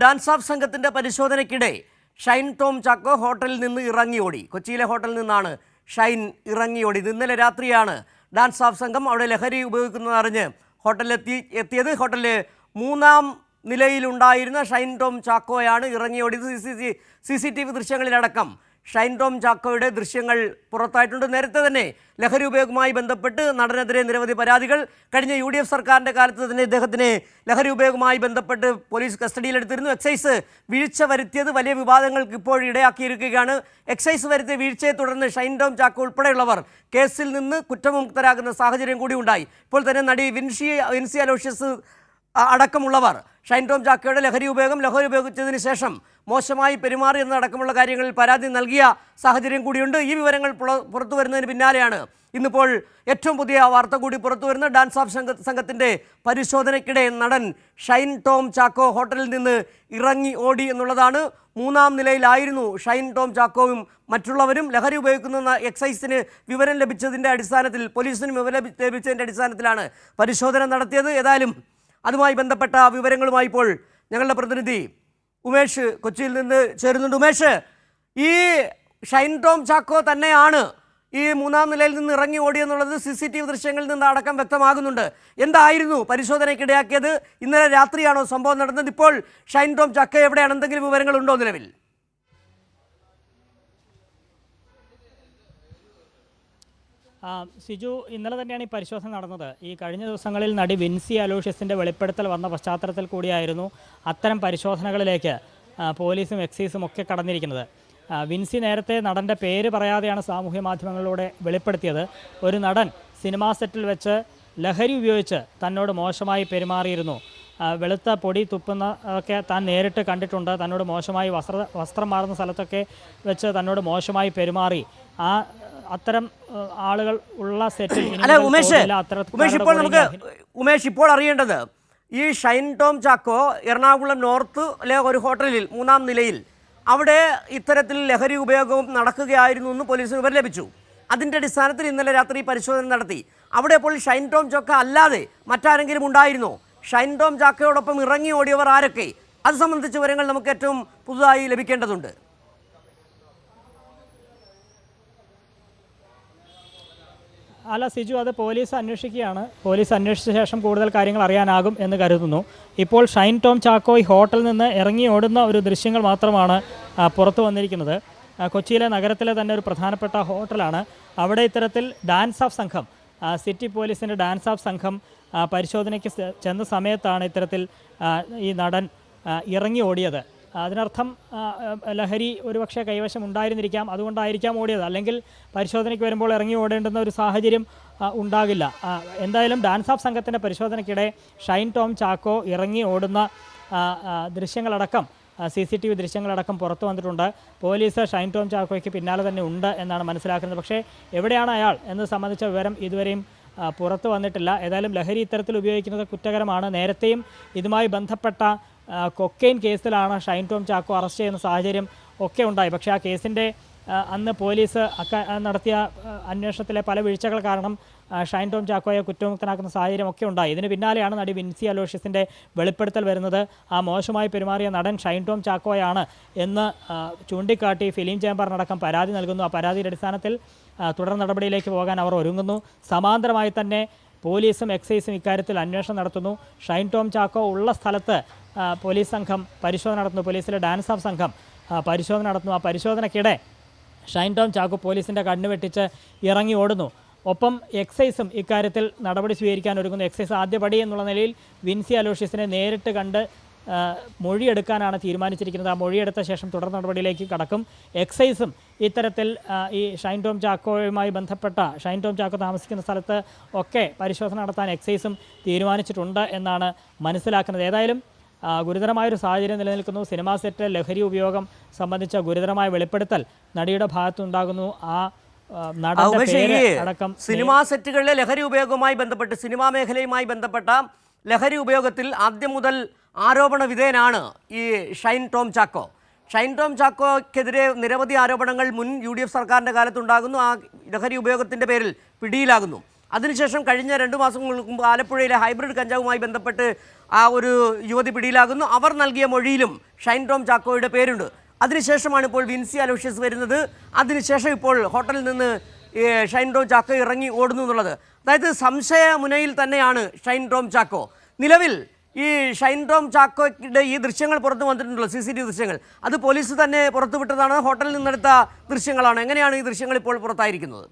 Dance of സംഘത്തിന്റെ പരിശോധനയ്ക്കിടെ ഷൈൻ ടോം ചാക്കോ ഹോട്ടലിൽ നിന്ന് ഇറങ്ങിയോടി. കൊച്ചിയിലെ ഹോട്ടലിൽ നിന്നാണ് ഷൈൻ ഇറങ്ങിയോടി. ഇന്നലെ രാത്രിയാണ് ഡാൻസ് ഓഫ് സംഘം അവിടെ ലഹരി ഉപയോഗിക്കുന്നതറിഞ്ഞ് എത്തിയത്. ഹോട്ടലിൽ 3-ാം നിലയിലുണ്ടായിരുന്ന ഷൈൻ ടോം ചാക്കോയാണ് ഇറങ്ങിയോടിയത്. CCTV ദൃശ്യങ്ങളിലടക്കം ഷൈൻ ടോം ചാക്കോയുടെ ദൃശ്യങ്ങൾ പുറത്തായിട്ടുണ്ട്. നേരത്തെ തന്നെ ലഹരി ഉപയോഗവുമായി ബന്ധപ്പെട്ട് നടനെതിരെ നിരവധി പരാതികൾ. കഴിഞ്ഞ UDF സർക്കാരിൻ്റെ കാലത്ത് തന്നെ ഇദ്ദേഹത്തിന് ലഹരി ഉപയോഗവുമായി ബന്ധപ്പെട്ട് പോലീസ് കസ്റ്റഡിയിലെടുത്തിരുന്നു. എക്സൈസ് വീഴ്ച വരുത്തിയത് വലിയ വിവാദങ്ങൾക്ക് ഇപ്പോൾ ഇടയാക്കിയിരിക്കുകയാണ്. എക്സൈസ് വരുത്തിയ വീഴ്ചയെ തുടർന്ന് ഷൈൻ ടോം ചാക്കോ ഉൾപ്പെടെയുള്ളവർ കേസിൽ നിന്ന് കുറ്റമുക്തരാകുന്ന സാഹചര്യം കൂടി ഉണ്ടായി. ഇപ്പോൾ തന്നെ നടി വിൻസി അലോഷ്യസ് അടക്കമുള്ളവർ ഷൈൻ ടോം ചാക്കോയുടെ ലഹരി ഉപയോഗിച്ചതിന് ശേഷം മോശമായി പെരുമാറി എന്നതടക്കമുള്ള കാര്യങ്ങളിൽ പരാതി നൽകിയ സാഹചര്യം കൂടിയുണ്ട്. ഈ വിവരങ്ങൾ പുറത്തു വരുന്നതിന് പിന്നാലെയാണ് ഇന്നിപ്പോൾ ഏറ്റവും പുതിയ വാർത്ത കൂടി പുറത്തു വരുന്ന ഡാൻസ് ഓഫ് സംഘത്തിൻ്റെ പരിശോധനയ്ക്കിടെ നടൻ ഷൈൻ ടോം ചാക്കോ ഹോട്ടലിൽ നിന്ന് ഇറങ്ങി ഓടി എന്നുള്ളതാണ്. 3-ാം നിലയിലായിരുന്നു ഷൈൻ ടോം ചാക്കോയും മറ്റുള്ളവരും. ലഹരി ഉപയോഗിക്കുന്ന എക്സൈസിന് വിവരം ലഭിച്ചതിൻ്റെ അടിസ്ഥാനത്തിൽ, പോലീസിനും വിവരം ലഭിച്ചതിൻ്റെ അടിസ്ഥാനത്തിലാണ് പരിശോധന നടത്തിയത്. ഏതായാലും അതുമായി ബന്ധപ്പെട്ട വിവരങ്ങളുമായി ഇപ്പോൾ ഞങ്ങളുടെ പ്രതിനിധി ഉമേഷ് കൊച്ചിയിൽ നിന്ന് ചേരുന്നുണ്ട്. ഉമേഷ്, ഈ ഷൈൻ ടോം ചാക്കോ തന്നെയാണ് ഈ 3-ാം നിലയിൽ നിന്ന് ഇറങ്ങി ഓടിയെന്നുള്ളത് CCTV ദൃശ്യങ്ങളിൽ നിന്ന് അടക്കം വ്യക്തമാകുന്നുണ്ട്. എന്തായിരുന്നു പരിശോധനയ്ക്കിടയാക്കിയത്? ഇന്നലെ രാത്രിയാണോ സംഭവം നടന്നത്? ഇപ്പോൾ ഷൈൻ ടോം ചാക്കോ എവിടെയാണ്? എന്തെങ്കിലും വിവരങ്ങളുണ്ടോ നിലവിൽ? സിജു, ഇന്നലെ തന്നെയാണ് ഈ പരിശോധന നടന്നത്. ഈ കഴിഞ്ഞ ദിവസങ്ങളിൽ നടി വിൻസി അലോഷ്യസിൻ്റെ വെളിപ്പെടുത്തൽ വന്ന പശ്ചാത്തലത്തിൽ കൂടിയായിരുന്നു അത്തരം പരിശോധനകളിലേക്ക് പോലീസും എക്സൈസും ഒക്കെ കടന്നിരിക്കുന്നത്. വിൻസി നേരത്തെ നടൻ്റെ പേര് പറയാതെയാണ് സാമൂഹ്യ മാധ്യമങ്ങളിലൂടെ വെളിപ്പെടുത്തിയത്. ഒരു നടൻ സിനിമാ സെറ്റിൽ വെച്ച് ലഹരി ഉപയോഗിച്ച് തന്നോട് മോശമായി പെരുമാറിയിരുന്നു, വെളുത്ത പൊടി തുപ്പുന്ന ഒക്കെ താൻ നേരിട്ട് കണ്ടിട്ടുണ്ട്, തന്നോട് മോശമായി വസ്ത്രം മാറുന്ന സ്ഥലത്തൊക്കെ വെച്ച് തന്നോട് മോശമായി പെരുമാറി, അത്തരം ആളുകൾ ഉള്ള സെറ്റിൽ ഉമേഷ് ഇപ്പോൾ അറിയേണ്ടത്, ഈ ഷൈൻ ടോം ചാക്കോ എറണാകുളം നോർത്തിലെ ഒരു ഹോട്ടലിൽ 3-ാം നിലയിൽ അവിടെ ഇത്തരത്തിൽ ലഹരി ഉപയോഗവും നടക്കുകയായിരുന്നു എന്ന് പോലീസിന് വിവരം ലഭിച്ചു. അതിൻ്റെ അടിസ്ഥാനത്തിൽ ഇന്നലെ രാത്രി പരിശോധന നടത്തി. അവിടെ ഇപ്പോൾ ഷൈൻ ടോം ചാക്കോ അല്ലാതെ മറ്റാരെങ്കിലും ഉണ്ടായിരുന്നോ? ഷൈൻ ടോം ചാക്കോയോടൊപ്പം ഇറങ്ങി ഓടിയവർ ആരൊക്കെ? അത് സംബന്ധിച്ച വിവരങ്ങൾ നമുക്ക് ഏറ്റവും പുതുതായി ലഭിക്കേണ്ടതുണ്ട്. അല്ല സിജു, അത് പോലീസ് അന്വേഷിക്കുകയാണ്. പോലീസ് അന്വേഷിച്ച ശേഷം കൂടുതൽ കാര്യങ്ങൾ അറിയാനാകും എന്ന് കരുതുന്നു. ഇപ്പോൾ ഷൈൻ ടോം ചാക്കോ ഈ ഹോട്ടലിൽ നിന്ന് ഇറങ്ങി ഓടുന്ന ഒരു ദൃശ്യങ്ങൾ മാത്രമാണ് പുറത്തു വന്നിരിക്കുന്നത്. കൊച്ചിയിലെ നഗരത്തിലെ തന്നെ ഒരു പ്രധാനപ്പെട്ട ഹോട്ടലാണ്. അവിടെ ഇത്തരത്തിൽ ഡാൻസ് ഓഫ് സംഘം, സിറ്റി പോലീസിൻ്റെ ഡാൻസ് ഓഫ് സംഘം പരിശോധനയ്ക്ക് ചെന്ന സമയത്താണ് ഇത്തരത്തിൽ ഈ നടൻ ഇറങ്ങി ഓടിയത്. അതിനർത്ഥം ലഹരി ഒരുപക്ഷെ കൈവശം ഉണ്ടായിരുന്നിരിക്കാം, അതുകൊണ്ടായിരിക്കാം ഓടിയത്. അല്ലെങ്കിൽ പരിശോധനയ്ക്ക് വരുമ്പോൾ ഇറങ്ങി ഓടേണ്ടുന്ന ഒരു സാഹചര്യം ഉണ്ടാകില്ല. എന്തായാലും ഡാൻസ് ഓഫ് സംഘത്തിൻ്റെ പരിശോധനയ്ക്കിടെ ഷൈൻ ടോം ചാക്കോ ഇറങ്ങി ഓടുന്ന ദൃശ്യങ്ങളടക്കം, CCTV ദൃശ്യങ്ങളടക്കം പുറത്തു വന്നിട്ടുണ്ട്. പോലീസ് ഷൈൻ ടോം ചാക്കോയ്ക്ക് പിന്നാലെ തന്നെ ഉണ്ട് എന്നാണ് മനസ്സിലാക്കുന്നത്. പക്ഷേ എവിടെയാണ് അയാൾ എന്നത് സംബന്ധിച്ച വിവരം ഇതുവരെയും പുറത്തു വന്നിട്ടില്ല. ഏതായാലും ലഹരി ഇത്തരത്തിൽ ഉപയോഗിക്കുന്നത് കുറ്റകരമാണ്. നേരത്തെയും ഇതുമായി ബന്ധപ്പെട്ട കൊക്കെയിൻ കേസിലാണ് ഷൈൻ ടോം ചാക്കോ അറസ്റ്റ് ചെയ്യുന്ന സാഹചര്യം ഒക്കെ ഉണ്ടായി. പക്ഷേ ആ കേസിൻ്റെ അന്ന് പോലീസ് നടത്തിയ അന്വേഷണത്തിലെ പല വീഴ്ചകൾ കാരണം ഷൈൻ ടോം ചാക്കോയെ കുറ്റമുക്തനാക്കുന്ന സാഹചര്യം ഒക്കെ ഉണ്ടായി. ഇതിന് പിന്നാലെയാണ് നടി വിൻസി അലോഷ്യസിൻ്റെ വെളിപ്പെടുത്തൽ വരുന്നത്. ആ മോശമായി പെരുമാറിയ നടൻ ഷൈൻ ടോം ചാക്കോയാണ് എന്ന് ചൂണ്ടിക്കാട്ടി ഫിലിം ചേംബറിനടക്കം പരാതി നൽകുന്നു. ആ പരാതിയുടെ അടിസ്ഥാനത്തിൽ തുടർ നടപടിയിലേക്ക് പോകാൻ അവർ ഒരുങ്ങുന്നു. സമാന്തരമായി തന്നെ പോലീസും എക്സൈസും ഇക്കാര്യത്തിൽ അന്വേഷണം നടത്തുന്നു. ഷൈൻ ടോം ചാക്കോ ഉള്ള സ്ഥലത്ത് പോലീസ് സംഘം പരിശോധന നടത്തുന്നു. പോലീസിലെ ഡാൻസ് ഓഫ് സംഘം പരിശോധന നടത്തുന്നു. ആ പരിശോധനയ്ക്കിടെ ഷൈൻ ടോം ചാക്കോ പോലീസിൻ്റെ കണ്ണ് വെട്ടിച്ച് ഇറങ്ങി ഓടുന്നു. ഒപ്പം എക്സൈസും ഇക്കാര്യത്തിൽ നടപടി സ്വീകരിക്കാൻ ഒരുങ്ങുന്നു. എക്സൈസ് ആദ്യപടി എന്നുള്ള നിലയിൽ വിൻസി അലോഷ്യസിനെ നേരിട്ട് കണ്ട് മൊഴിയെടുക്കാനാണ് തീരുമാനിച്ചിരിക്കുന്നത്. ആ മൊഴിയെടുത്ത ശേഷം തുടർ നടപടിയിലേക്ക് കടക്കും. എക്സൈസും ഇത്തരത്തിൽ ഈ ഷൈൻ ടോം ചാക്കോയുമായി ബന്ധപ്പെട്ട, ഷൈൻ ടോം ചാക്കോ താമസിക്കുന്ന സ്ഥലത്ത് ഒക്കെ പരിശോധന നടത്താൻ എക്സൈസും തീരുമാനിച്ചിട്ടുണ്ട് എന്നാണ് മനസ്സിലാക്കുന്നത്. ഏതായാലും ഗുരുതരമായൊരു സാഹചര്യം നിലനിൽക്കുന്നു. സിനിമാ സെറ്റ് ലഹരി ഉപയോഗം സംബന്ധിച്ച ഗുരുതരമായ വെളിപ്പെടുത്തൽ നടിയുടെ ഭാഗത്തുണ്ടാകുന്നു. സിനിമാ സെറ്റുകളിലെ ലഹരി ഉപയോഗവുമായി ബന്ധപ്പെട്ട്, സിനിമാ മേഖലയുമായി ബന്ധപ്പെട്ട ലഹരി ഉപയോഗത്തിൽ ആദ്യം മുതൽ ആരോപണ വിധേയനാണ് ഈ ഷൈൻ ടോം ചാക്കോ. ഷൈൻ ടോം ചാക്കോയ്ക്കെതിരെ നിരവധി ആരോപണങ്ങൾ മുൻ UDF സർക്കാരിൻ്റെ കാലത്തുണ്ടാകുന്നു. ആ ലഹരി ഉപയോഗത്തിൻ്റെ പേരിൽ പിടിയിലാകുന്നു. അതിനുശേഷം കഴിഞ്ഞ 2 മാസങ്ങൾക്ക് മുമ്പ് ആലപ്പുഴയിലെ ഹൈബ്രിഡ് കഞ്ചാവുമായി ബന്ധപ്പെട്ട് ആ ഒരു യുവതി പിടിയിലാകുന്നു. അവർ നൽകിയ മൊഴിയിലും ഷൈൻ ടോം ചാക്കോയുടെ പേരുണ്ട്. അതിനുശേഷമാണ് ഇപ്പോൾ വിൻസി അലോഷ്യസ് വരുന്നത്. അതിനുശേഷം ഇപ്പോൾ ഹോട്ടലിൽ നിന്ന് ഷൈൻ ടോം ചാക്കോ ഇറങ്ങി ഓടുന്നു എന്നുള്ളത്. അതായത് സംശയമുനയിൽ തന്നെയാണ് ഷൈൻ ടോം ചാക്കോ. നിലവിൽ ഈ ഷൈൻ ടോം ചാക്കോയുടെ ഈ ദൃശ്യങ്ങൾ പുറത്തു വന്നിട്ടുണ്ടല്ലോ, CCTV ദൃശ്യങ്ങൾ, അത് പോലീസ് തന്നെ പുറത്തുവിട്ടതാണ്, ഹോട്ടലിൽ നിന്നെടുത്ത ദൃശ്യങ്ങളാണ്. എങ്ങനെയാണ് ഈ ദൃശ്യങ്ങൾ ഇപ്പോൾ പുറത്തായിരിക്കുന്നത്?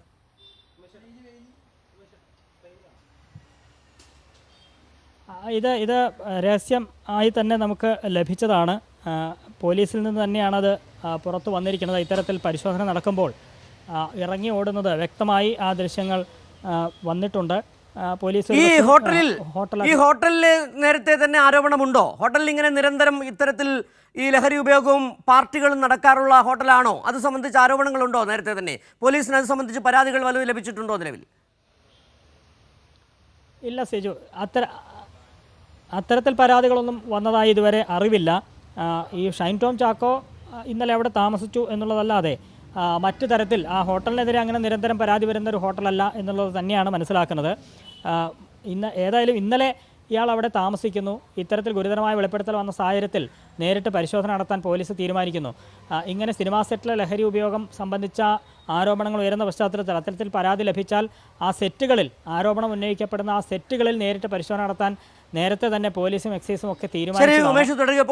ഇത് രഹസ്യം ആയി തന്നെ നമുക്ക് ലഭിച്ചതാണ്. പോലീസിൽ നിന്ന് തന്നെയാണത് പുറത്തു വന്നിരിക്കുന്നത്. ഇത്തരത്തിൽ പരിശോധന നടക്കുമ്പോൾ ഇറങ്ങി ഓടുന്നത് വ്യക്തമായി ആ ദൃശ്യങ്ങൾ വന്നിട്ടുണ്ട്. പോലീസ് ഈ ഹോട്ടലിൽ നേരത്തെ തന്നെ ആരോപണമുണ്ടോ? ഹോട്ടലിൽ ഇങ്ങനെ നിരന്തരം ഇത്തരത്തിൽ ഈ ലഹരി ഉപയോഗവും പാർട്ടികളും നടക്കാറുള്ള ഹോട്ടലാണോ? അത് സംബന്ധിച്ച് ആരോപണങ്ങളുണ്ടോ നേരത്തെ തന്നെ? പോലീസിന് അത് സംബന്ധിച്ച് പരാതികൾ വല്ലതും ലഭിച്ചിട്ടുണ്ടോ നിലവിൽ? ഇല്ല സിജു, അത്തരത്തിൽ പരാതികളൊന്നും വന്നതായി ഇതുവരെ അറിവില്ല. ഈ ഷൈൻ ടോം ചാക്കോ ഇന്നലെ അവിടെ താമസിച്ചു എന്നുള്ളതല്ലാതെ മറ്റു തരത്തിൽ ആ ഹോട്ടലിനെതിരെ അങ്ങനെ നിരന്തരം പരാതി വരുന്ന ഒരു ഹോട്ടലല്ല എന്നുള്ളത് തന്നെയാണ് മനസ്സിലാക്കുന്നത്. ഏതായാലും ഇന്നലെ ഇയാൾ അവിടെ താമസിക്കുന്നു. ഇത്തരത്തിൽ ഗുരുതരമായ വെളിപ്പെടുത്തൽ വന്ന സാഹചര്യത്തിൽ നേരിട്ട് പരിശോധന നടത്താൻ പോലീസ് തീരുമാനിക്കുന്നു. ഇങ്ങനെ സിനിമാ സെറ്റിലെ ലഹരി ഉപയോഗം സംബന്ധിച്ച ആരോപണങ്ങൾ ഉയരുന്ന പശ്ചാത്തലത്തിൽ അത്തരത്തിൽ പരാതി ലഭിച്ചാൽ ആ സെറ്റുകളിൽ ആരോപണം ഉന്നയിക്കപ്പെടുന്ന ആ സെറ്റുകളിൽ നേരിട്ട് പരിശോധന നടത്താൻ നേരത്തെ തന്നെ പോലീസും എക്സൈസും ഒക്കെ തീരുമാനിച്ചു.